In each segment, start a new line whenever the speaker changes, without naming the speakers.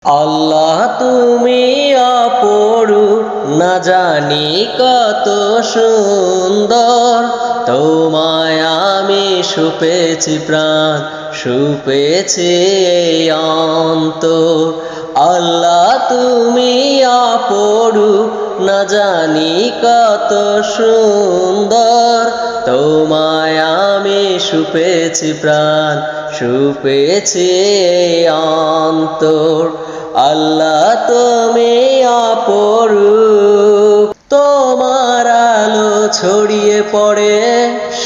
আল্লাহ তুমি অপরূপ, না জানি কত সুন্দর। তোমায় আমি সুপেছি প্রাণ, সুপেছি এই অন্তর। আল্লাহ তুমি অপরূপ, না জানি কত সুন্দর। তোমায় আমি সুপেছি প্রাণ, সুপেছি এই অন্তর। আল্লাহ তুমি অপরূপ, তোমার আলো ছড়িয়ে পড়ে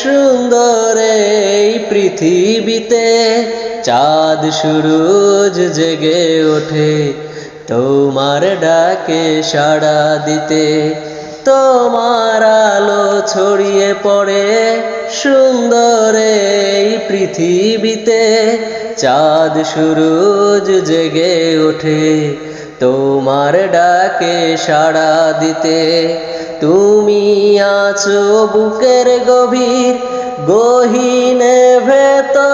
সুন্দর এই পৃথিবীতে। চাঁদ সূরজ জেগে ওঠে তোমার ডাকে সাড়া দিতে। তোমার আলো ছড়িয়ে পড়ে সুন্দর এই পৃথিবীতে। চাঁদ সূরজ জেগে ওঠে তোমার ডাকে সাড়া দিতে। তুমি আছো বুকের গভীর গহীনে ভেতর।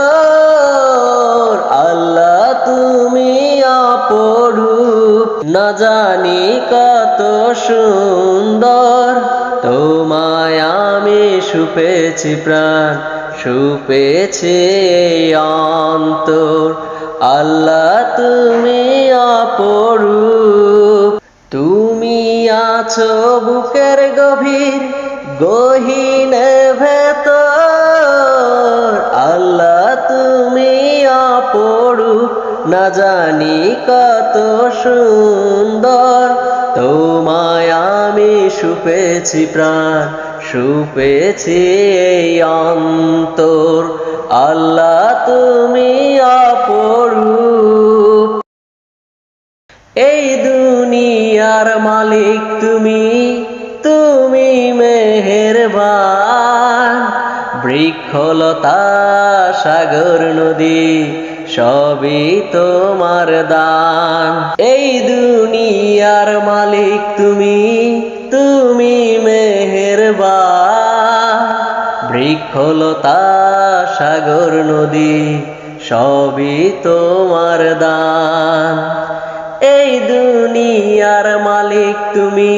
আল্লাহ তুমি অপরূপ, না জানি কত সুন্দর। তোমায় আমি সুপেছি প্রাণ, সুপেছি এই অন্তর। আল্লাহ তুমি অপরূপ, তুমি আছো বুকের গভীর গহীনে ভেতর। আল্লাহ তুমি অপরূপ, না জানি কত সুন্দর। তোমায় আমি সুপেছি প্রাণ, সুপেছি এই অন্তর। আল্লাহ তুমি অপরূপ, এই দুনিয়ার মালিক তুমি, তুমি মেহেরবান। বৃক্ষলতা সাগর নদী সবই তোমার দান। এই দুনিয়ার মালিক তুমি, তুমি মেহেরবান। বৃক্ষলতা সাগর নদী সবই তোমার দান। এই দুনিয়ার মালিক তুমি,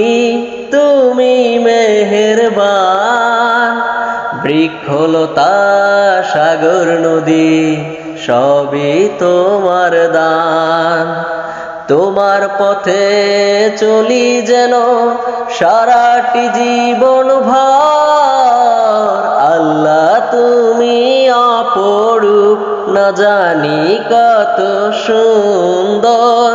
তুমি মেহেরবান। বৃক্ষলতা সাগর নদী সবই তোমার দান। তোমার পথে চলি যেন সারাটি জীবন ভর। আল্লাহ তুমি অপরূপ, না জানি কত সুন্দর।